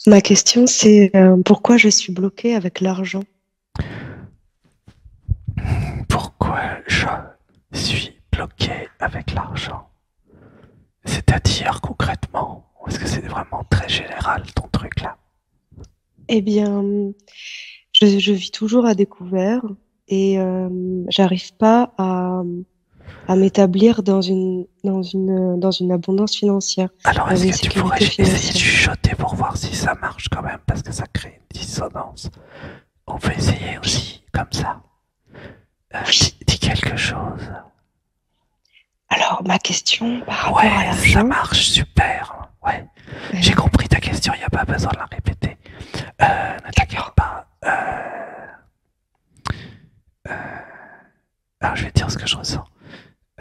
Ma question, c'est pourquoi je suis bloquée avec l'argent? Pourquoi je suis bloqué avec l'argent? C'est-à-dire concrètement, ou est-ce que c'est vraiment très général ton truc là? Eh bien, je vis toujours à découvert et j'arrive pas à m'établir dans une abondance financière, Alors dans est-ce une que tu pourrais sécurité essayer de financière. chuchoter pour voir si ça marche quand même, parce que ça crée une dissonance. On peut essayer aussi comme ça. Dis quelque chose. Alors, ma question par rapport à Ouais, ça l'argent, marche super. Ouais, j'ai euh, compris ta question, il n'y a pas besoin de la répéter. Ne t'inquiète d'accord. pas. Alors je vais te dire ce que je ressens.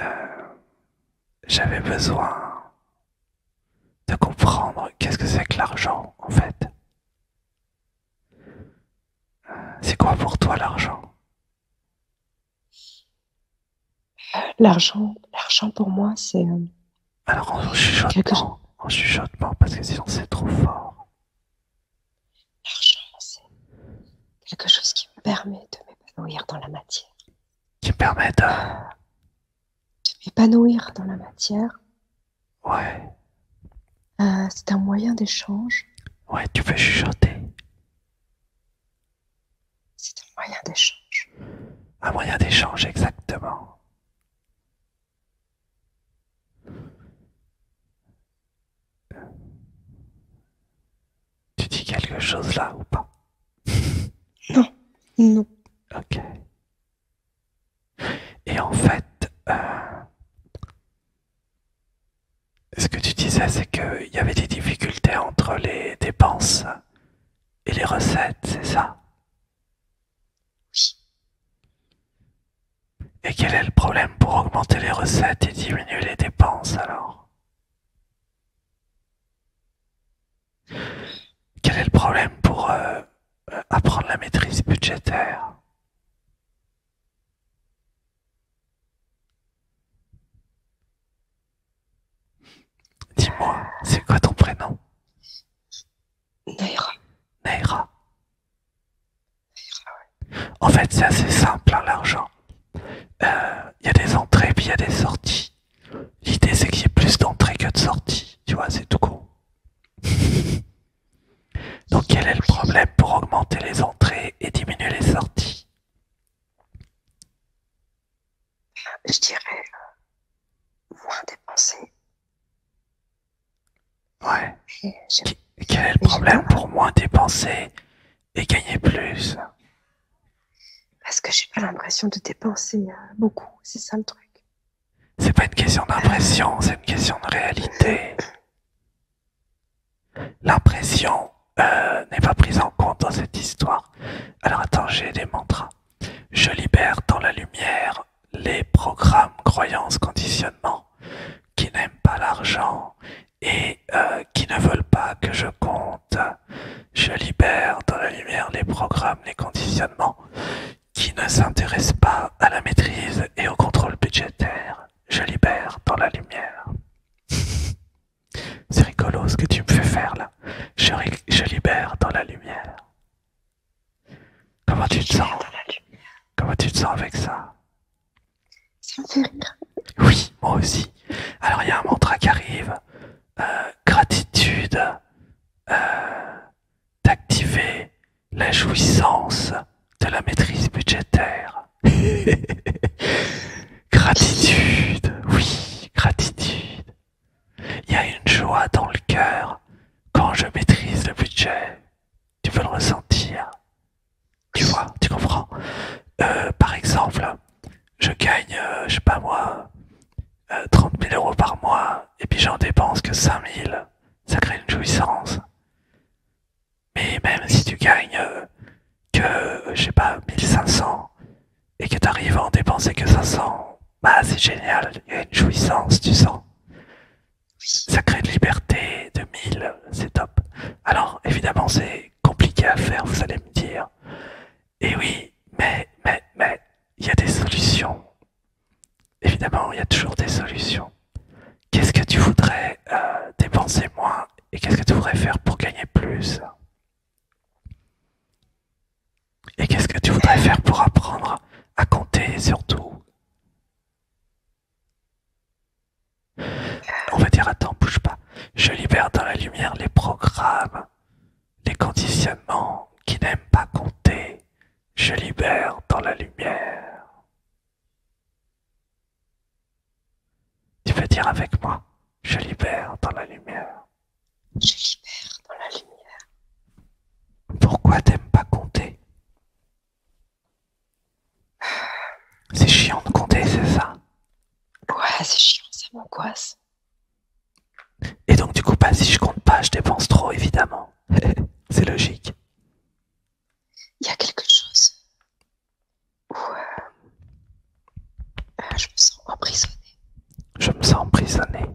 Euh, J'avais besoin de comprendre qu'est-ce que c'est que l'argent en fait. C'est quoi pour toi l'argent? L'argent pour moi, c'est Alors quelque chose. en chuchotement parce que sinon c'est trop fort. L'argent, c'est quelque chose qui me permet de m'épanouir dans la matière. Qui me permet de... M'épanouir dans la matière, Ouais, c'est un moyen d'échange. ouais, tu peux chuchoter. C'est un moyen d'échange. Un moyen d'échange exactement. Tu dis quelque chose là ou pas? Non, non. Ok. Et en fait, ce que tu disais, c'est qu'il y avait des difficultés entre les dépenses et les recettes, c'est ça? Et quel est le problème pour augmenter les recettes et diminuer les dépenses alors? Quel est le problème pour apprendre la maîtrise budgétaire? Dis-moi, c'est quoi ton prénom? Naira. Neira. En fait, c'est assez simple, hein, l'argent. Il y a des entrées puis il y a des sorties. L'idée, c'est qu'il y ait plus d'entrées que de sorties. Tu vois, c'est tout con. Donc, quel est le problème pour augmenter les entrées et diminuer les sorties? Je dirais moins dépenser. Ouais. Et j'ai- Quel est le mais j'ai pas, problème pour moins dépenser et gagner plus? parce que j'ai pas l'impression de dépenser beaucoup. C'est ça le truc. C'est pas une question Euh, d'impression, c'est une question de réalité. L'impression n'est pas prise en compte dans cette histoire. Alors attends, j'ai des mantras. Je libère dans la lumière les programmes, croyances, conditionnements qui n'aiment pas l'argent et qui ne veulent pas que je compte. Je libère dans la lumière les programmes, les conditionnements qui ne s'intéressent pas à la maîtrise et au contrôle budgétaire. Je libère dans la lumière. C'est rigolo ce que tu me fais faire là. Je libère dans la lumière. Comment tu te Lumière sens? dans la lumière. Comment tu te sens avec ça? Ça me fait rire. Oui, moi aussi. Alors il y a un mantra qui arrive. Gratitude d'activer la jouissance de la maîtrise budgétaire. Gratitude, oui, gratitude. Il y a une joie dans le cœur quand je maîtrise le budget. Tu peux le ressentir. Tu vois, tu comprends. Par exemple, je gagne, je sais pas moi, 30 000 euros par mois et puis j'en dépense que 5 000. Ça crée une jouissance. Mais même si tu gagnes que, je sais pas, 1 500 et que tu arrives à en dépenser que 500, bah c'est génial, il y a une jouissance, tu sens. Ça crée de liberté, de 1000, c'est top. Alors évidemment c'est compliqué à faire, vous allez me dire. Et oui, mais, il y a des solutions. Évidemment, il y a toujours des solutions. Qu'est-ce que tu voudrais dépenser moins et qu'est-ce que tu voudrais faire pour gagner plus? cher pour apprendre à compter surtout. On va dire, attends, bouge pas. Je libère dans la lumière les programmes, les conditionnements qui n'aiment pas compter. Je libère dans la lumière. Tu peux dire avec moi, je libère dans la lumière. Je libère dans la lumière. Pourquoi t'aimes pas compter? C'est chiant de compter, c'est ça? Ouais, c'est chiant, ça m'angoisse. Et donc du coup, bah, si je compte pas, je dépense trop, évidemment. C'est logique. Il y a quelque chose où je me sens emprisonnée. Je me sens emprisonné.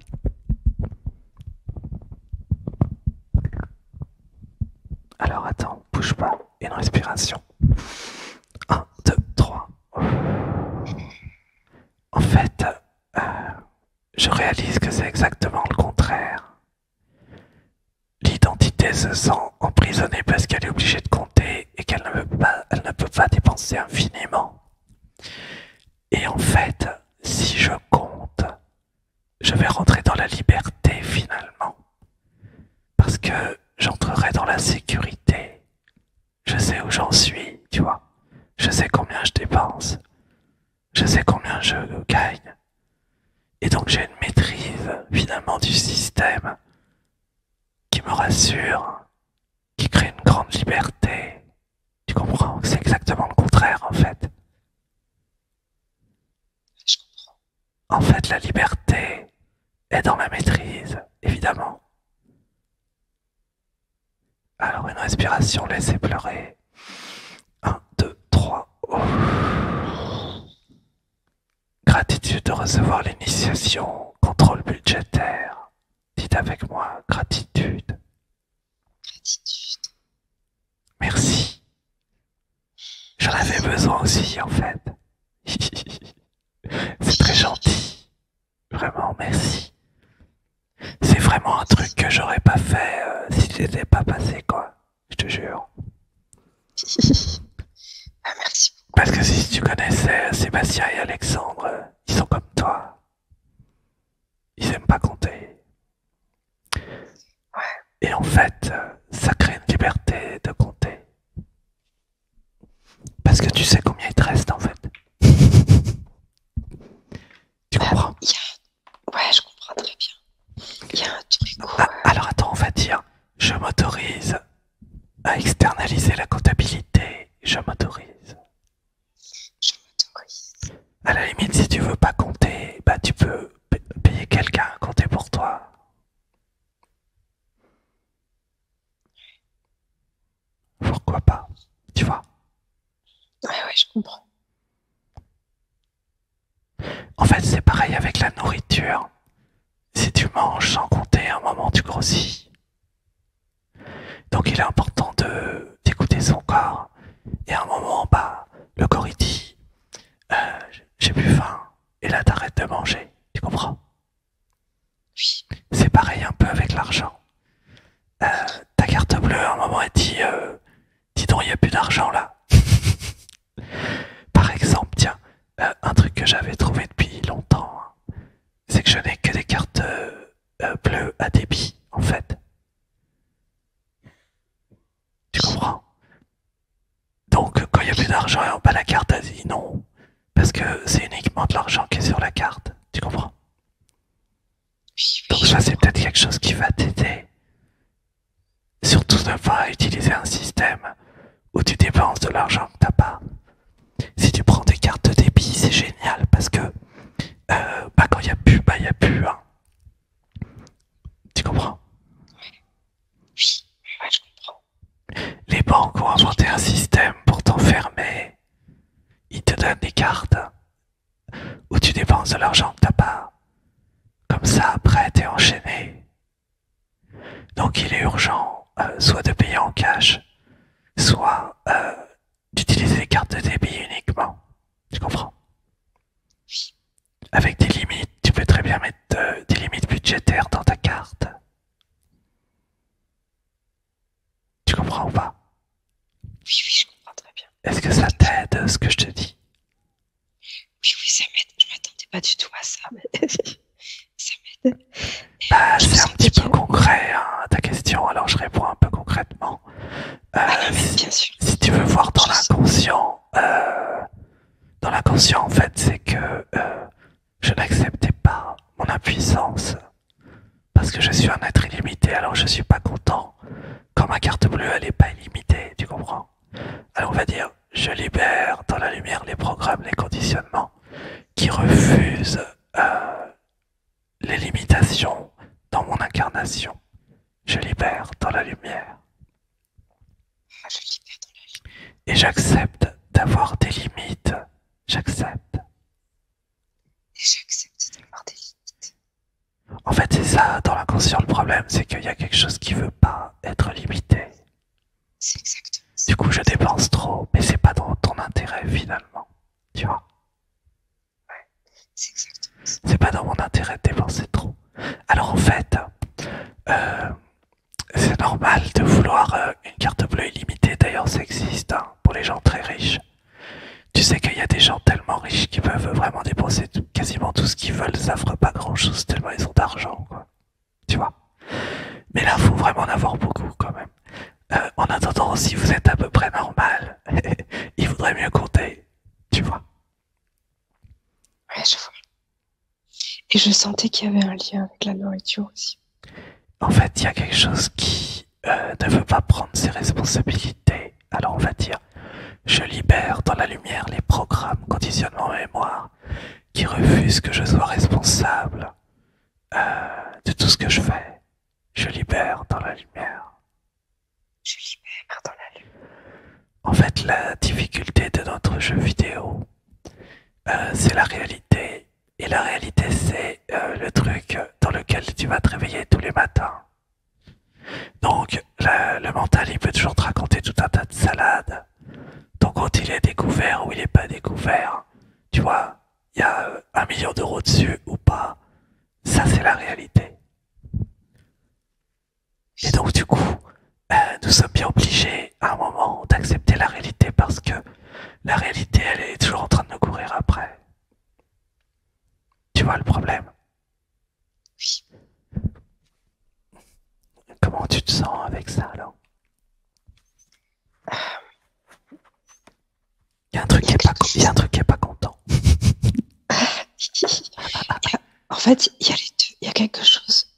Alors attends, bouge pas. Une respiration. 1, 2, 3. En fait, je réalise que c'est exactement le contraire. L'identité se sent emprisonnée parce qu'elle est obligée de compter et qu'elle ne peut pas dépenser infiniment. Et en fait, si je compte, je vais rentrer dans la liberté finalement. Parce que j'entrerai dans la sécurité. Je sais où j'en suis, tu vois. Je sais combien je dépense. Je sais combien je gagne. Et donc j'ai une maîtrise finalement du système qui me rassure, qui crée une grande liberté. Tu comprends? C'est exactement le contraire en fait. Je comprends. En fait, la liberté est dans la maîtrise, évidemment. Alors une respiration, laissez pleurer. 1, 2, 3. Gratitude de recevoir l'initiation, contrôle budgétaire. Dites avec moi, gratitude. Gratitude. Merci. J'en avais besoin aussi, en fait. C'est très gentil. Vraiment, merci. C'est vraiment un truc que j'aurais pas fait si j'étais pas passé, quoi. Je te jure. Merci beaucoup. Parce que si tu connaissais Sébastien et Alexandre, ils sont comme toi. Ils aiment pas compter. Ouais. Et en fait, ça crée une liberté de compter. Parce que tu sais combien il te reste, en fait. Tu comprends? Ouais, je comprends très bien. Il y a un truc où... Alors attends, on va dire, je m'autorise à externaliser la comptabilité. Je m'autorise. Je m'autorise. À la limite, si tu veux pas compter, bah tu peux payer quelqu'un à compter pour toi. Pourquoi pas? Tu vois? Ouais, je comprends. En fait, c'est pareil avec la nourriture. Si tu manges sans compter, à un moment tu grossis. Donc il est important d'écouter son corps. Et à un moment, bah, le corps il dit j'ai plus faim. Et là t'arrêtes de manger. Tu comprends? Oui. C'est pareil un peu avec l'argent. Ta carte bleue, à un moment elle dit dis donc, il n'y a plus d'argent là. Par exemple, tiens, un truc que j'avais trouvé depuis longtemps, hein, c'est que je n'ai que des cartes bleues à débit, en fait. Tu comprends? Donc, quand il n'y a plus d'argent, bah, la carte a dit non. Parce que c'est uniquement de l'argent qui est sur la carte. Tu comprends? Oui. Donc ça, c'est peut-être quelque chose qui va t'aider. Surtout ne pas utiliser un système où tu dépenses de l'argent que t'as pas. Si tu prends des cartes de débit, c'est génial parce que bah, quand il n'y a plus, bah il n'y a plus. Hein. Tu comprends? Oui, ouais, je comprends. Les banques ont inventé un système pour t'enfermer. Ils te donnent des cartes où tu dépenses de l'argent que t'as pas. Comme ça, après, t'es enchaîné. Donc il est urgent soit de payer en cash, soit d'utiliser les cartes de débit uniquement. Tu comprends? Oui. Avec des limites, tu peux très bien mettre des limites budgétaires dans ta carte. Tu comprends ou pas? Oui, je comprends très bien. Est-ce que ça t'aide ce que je te dis? Oui, oui, ça m'aide. Je m'attendais pas du tout à ça, mais ça m'aide. Bah, Je c'est un sentais petit peu que... concret hein, ta question, alors je réponds un peu concrètement. Ah non, mais Si, bien sûr. si tu veux voir Je sens. dans l'inconscient en fait, c'est que je n'acceptais pas mon impuissance parce que je suis un être illimité, alors je suis pas content quand ma carte bleue elle est pas illimitée, tu comprends? Alors on va dire, je libère dans la lumière les programmes, les conditionnements qui refusent les limitations dans mon incarnation. Je libère dans la lumière. Ah, je libère dans la lumière. Et j'accepte d'avoir des limites. J'accepte. Et j'accepte d'avoir des limites. En fait, c'est ça, dans l'inconscient, le problème, c'est qu'il y a quelque chose qui veut pas être limité. C'est exactement ça. Du coup, je dépense trop, mais c'est pas dans ton intérêt, finalement. Tu vois? C'est exactement ça. C'est pas dans mon intérêt de dépenser trop. Alors, en fait, euh, c'est normal de vouloir une carte bleue illimitée. D'ailleurs, ça existe hein, pour les gens très riches. Tu sais qu'il y a des gens tellement riches qui peuvent vraiment dépenser quasiment tout ce qu'ils veulent, ça fera pas grand chose tellement ils ont d'argent, quoi. Tu vois? Mais là, faut vraiment en avoir beaucoup quand même. En attendant, si vous êtes à peu près normal, il faudrait mieux compter, tu vois? Ouais, je vois. Et je sentais qu'il y avait un lien avec la nourriture aussi. En fait, il y a quelque chose qui ne veut pas prendre ses responsabilités. Alors on va dire, je libère dans la lumière les programmes, conditionnements, mémoire, qui refusent que je sois responsable de tout ce que je fais. Je libère dans la lumière. Je libère dans la lumière. En fait, la difficulté de notre jeu vidéo, c'est la réalité. Et la réalité, c'est le truc dans lequel tu vas te réveiller tous les matins. Donc, le mental, il peut toujours te raconter tout un tas de salades. Ton compte, il est découvert ou il n'est pas découvert. Tu vois, il y a 1 million d'euros dessus ou pas. Ça, c'est la réalité. Et donc, du coup, nous sommes bien obligés, à un moment, d'accepter la réalité parce que la réalité, elle est toujours en train de nous courir après. Tu vois le problème? Oui. Comment tu te sens avec ça, alors? Il y a un truc qui est pas content. En fait, il y a les deux. Il y a quelque chose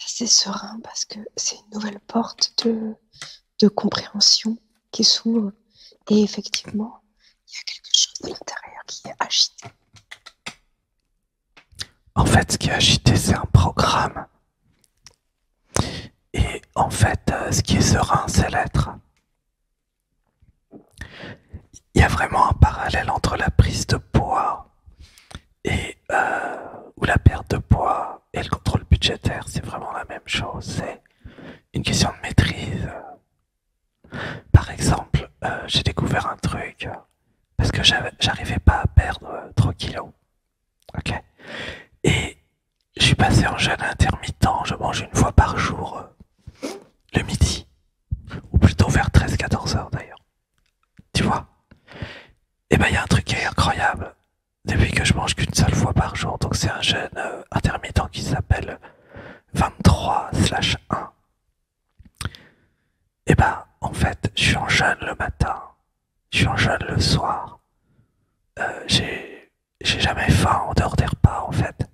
d'assez serein parce que c'est une nouvelle porte de compréhension qui s'ouvre. Et effectivement, il y a quelque chose de l'intérieur qui est agité. En fait, ce qui est agité, c'est un programme. Et en fait, ce qui est serein, c'est l'être. Il y a vraiment un parallèle entre la prise de poids et ou la perte de poids et le contrôle budgétaire. C'est vraiment la même chose. C'est une question de maîtrise. Par exemple, j'ai découvert un truc parce que j'arrivais pas à perdre 3 kilos. Ok. Et je suis passé en jeûne intermittent. Je mange une fois par jour le midi, ou plutôt vers 13-14 heures d'ailleurs. Tu vois? Et ben il y a un truc qui est incroyable. Depuis que je mange qu'une seule fois par jour, donc c'est un jeûne intermittent qui s'appelle 23/1. Et ben en fait, je suis en jeûne le matin, je suis en jeûne le soir. J'ai jamais faim en dehors des repas en fait.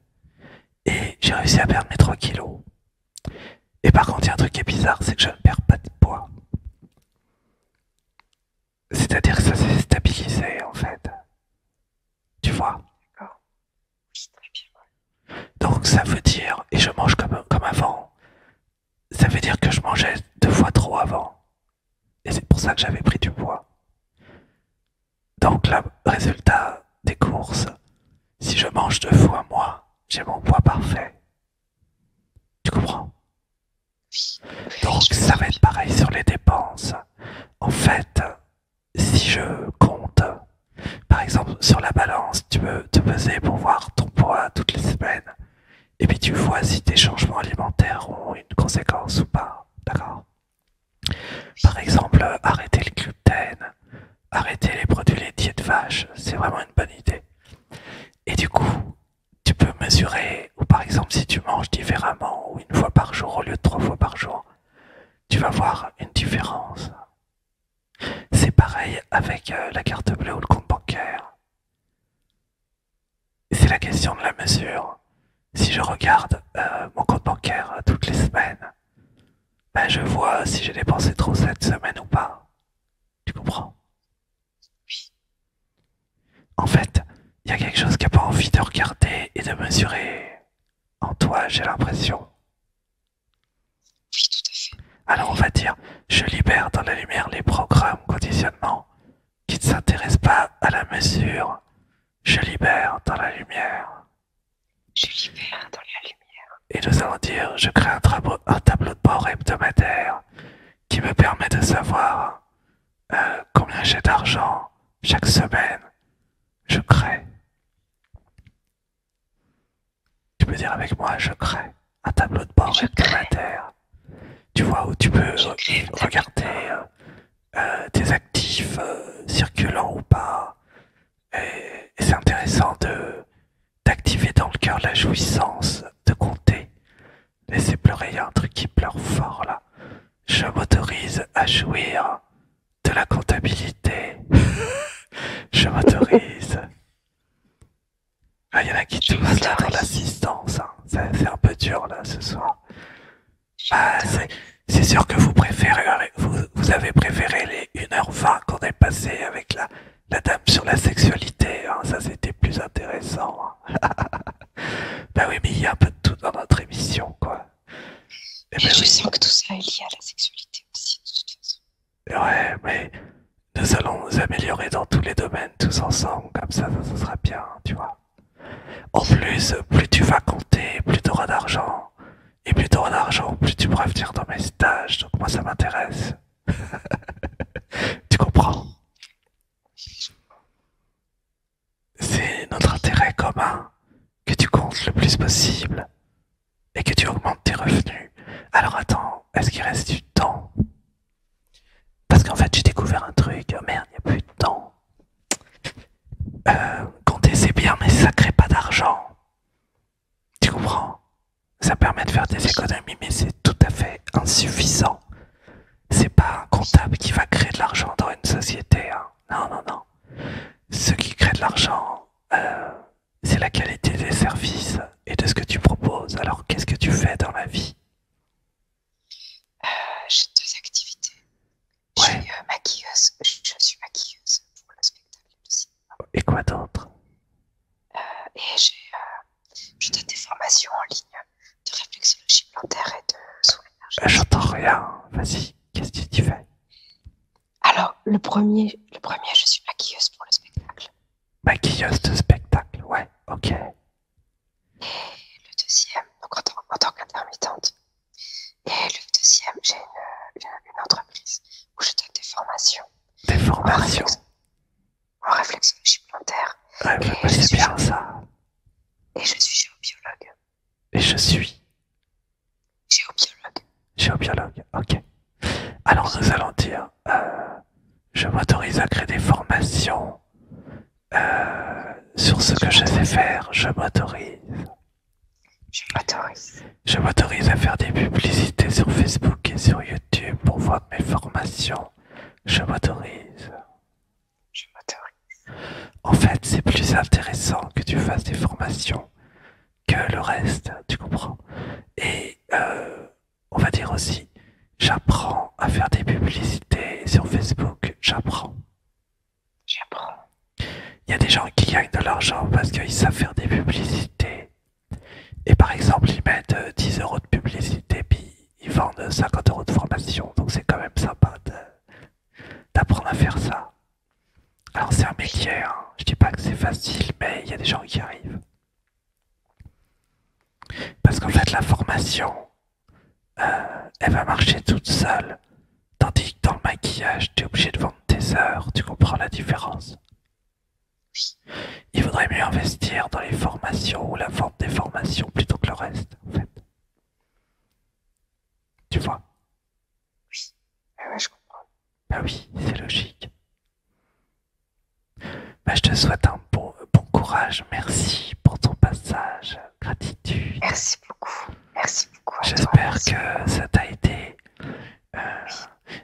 Et j'ai réussi à perdre mes 3 kilos. Et par contre, il y a un truc qui est bizarre, c'est que je ne perds pas de poids. C'est-à-dire que ça s'est stabilisé en fait. Tu vois? D'accord. Oui, très bien. Donc ça veut dire, et je mange comme avant, ça veut dire que je mangeais 2 fois trop avant. Et c'est pour ça que j'avais pris du poids. Donc le résultat des courses, si je mange 2 fois moins, j'ai mon poids parfait. Tu comprends? Oui. Donc ça va être pareil sur les dépenses. En fait, si je compte, par exemple sur la balance, tu peux te peser pour voir ton poids toutes les semaines. Et puis tu vois si tes changements alimentaires ont une conséquence ou pas. D'accord? Par exemple, arrêter le gluten, arrêter les produits laitiers de vache. C'est vraiment une bonne idée. Et du coup, tu peux mesurer, ou par exemple si tu manges différemment, ou une fois par jour au lieu de 3 fois par jour, tu vas voir une différence. C'est pareil avec la carte bleue ou le compte bancaire. C'est la question de la mesure. Si je regarde mon compte bancaire toutes les semaines, ben je vois si j'ai dépensé trop cette semaine ou pas. Tu comprends? En fait, il y a quelque chose qui n'a pas envie de regarder et de mesurer en toi, j'ai l'impression. Oui, tout à fait. Alors on va dire, je libère dans la lumière les programmes, conditionnements qui ne s'intéressent pas à la mesure. Je libère dans la lumière. Je libère dans la lumière. Et nous allons dire, je crée un tableau de bord hebdomadaire qui me permet de savoir combien j'ai d'argent chaque semaine. Je crée. Tu peux dire avec moi, je crée un tableau de bord hebdomadaire. Tu vois où tu peux regarder tes actifs circulants ou pas. Et c'est intéressant d'activer dans le cœur la jouissance de compter. Laissez pleurer, il y a un truc qui pleure fort là. Je m'autorise à jouir de la comptabilité. Je m'autorise. Ah, il y en a qui toussent là dans l'assistance. Hein. C'est un peu dur là ce soir. Bah, c'est sûr que vous avez préféré les 1h20 qu'on est passé avec la dame sur la sexualité. Hein. Ça c'était plus intéressant. Hein. Bah oui, mais il y a un peu de tout dans notre émission, quoi. Et ben, je sens que tout ça est lié à la sexualité aussi, de toute façon. Ouais, mais nous allons nous améliorer dans tous les domaines, tous ensemble, comme ça sera bien, tu vois. En plus, plus tu vas compter, plus tu auras d'argent. Et plus tu auras d'argent, plus tu pourras venir dans mes stages. Donc moi, ça m'intéresse. Tu comprends? C'est notre intérêt commun que tu comptes le plus possible et que tu augmentes tes revenus. Alors attends, est-ce qu'il reste du temps? Parce qu'en fait, j'ai découvert un truc. Oh merde, il n'y a plus de temps. Compter, c'est bien, mais ça crée pas d'argent. Tu comprends? Ça permet de faire des économies, mais c'est tout à fait insuffisant. C'est pas un comptable qui va créer de l'argent dans une société. Hein. Non, non, non. Ce qui crée de l'argent, c'est la qualité des services et de ce que tu proposes. Alors, qu'est-ce que tu fais dans la vie? J'ai 2 activités. Ouais. Je suis maquilleuse. Je suis maquilleuse pour le spectacle aussi. Et quoi d'autre? Et je donne des formations en ligne de réflexologie plantaire et de soins énergétiques. J'entends rien. Vas-y, qu'est-ce que tu fais? Alors, le premier, je suis maquilleuse pour le spectacle. Maquilleuse de spectacle, ouais, ok. Et le deuxième, donc en tant qu'intermittente. Et le deuxième, j'ai une entreprise où je donne des formations. Des formations? En réflexologie plantaire. Ouais, bah, c'est bien ça. Et je suis géobiologue. Et je suis Géobiologue. géobiologue, ok. Alors nous allons dire, je m'autorise à créer des formations sur ce que je sais faire, je m'autorise. Je m'autorise. Je m'autorise à faire des publicités sur Facebook et sur YouTube pour vendre mes formations. Je m'autorise. Je m'autorise. En fait, c'est plus intéressant que tu fasses des formations que le reste, tu comprends? Et on va dire aussi, j'apprends à faire des publicités sur Facebook, j'apprends. J'apprends. Il y a des gens qui gagnent de l'argent parce qu'ils savent faire des publicités. Et par exemple, ils mettent 10 euros de publicité, puis ils vendent 50 euros de formation. Donc c'est quand même sympa d'apprendre à faire ça. Alors c'est un métier, hein. Je dis pas que c'est facile, mais il y a des gens qui y arrivent. Parce qu'en fait, la formation, elle va marcher toute seule. Tandis que dans le maquillage, tu es obligé de vendre tes heures. Tu comprends la différence? Il vaudrait mieux investir dans les formations ou la vente des formations plutôt que le reste, en fait. Tu vois? Oui. Ouais, je comprends. Bah oui, c'est logique. te souhaite un bon courage. Merci pour ton passage. Gratitude. Merci beaucoup. Merci beaucoup à toi. J'espère Merci. que ça t'a aidé.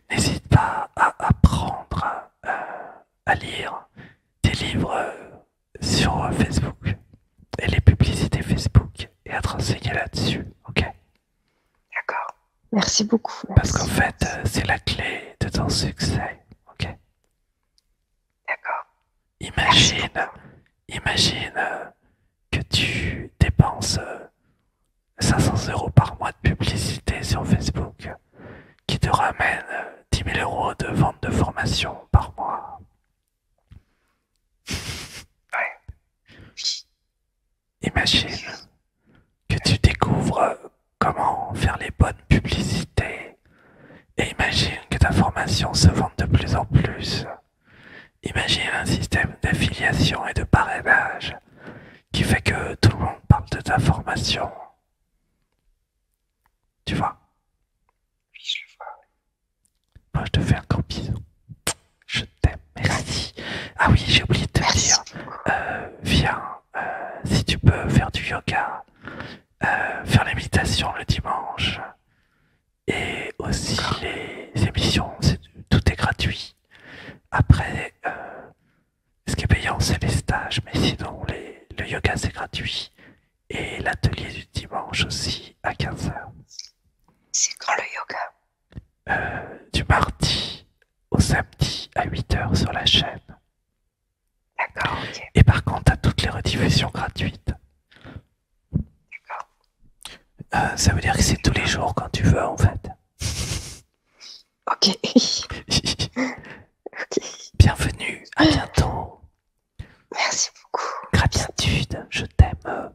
N'hésite pas à apprendre à lire des livres sur Facebook et les publicités Facebook et à te renseigner là-dessus, ok? D'accord. Merci beaucoup. Parce Merci. qu'en fait, c'est la clé de ton succès, ok? D'accord. Imagine que tu dépenses 500 € par mois de publicité sur Facebook qui te ramène 10 000 € de vente de formation par mois. Imagine que tu découvres comment faire les bonnes publicités et imagine que ta formation se vende de plus en plus. Imagine un système d'affiliation et de parrainage qui fait que tout le monde parle de ta formation. Tu vois? Oui, je le vois. Moi, je te fais un gros bisou. Je t'aime, merci. Ah oui, j'ai oublié de te Merci dire, beaucoup. viens, si tu peux faire du yoga, faire les méditations le dimanche, et aussi les émissions, tout est gratuit. Après, ce qui est payant, c'est les stages, mais sinon, le yoga, c'est gratuit. Et l'atelier du dimanche aussi, à 15h. C'est quand le yoga? Du mardi au samedi à 8h sur la chaîne. D'accord, ok. Et par contre, t'as toutes les rediffusions gratuites. D'accord. Ça veut dire que c'est tous les jours quand tu veux, en fait. Ok. Ok. Bienvenue, à bientôt. Merci beaucoup. Gratitude, je t'aime.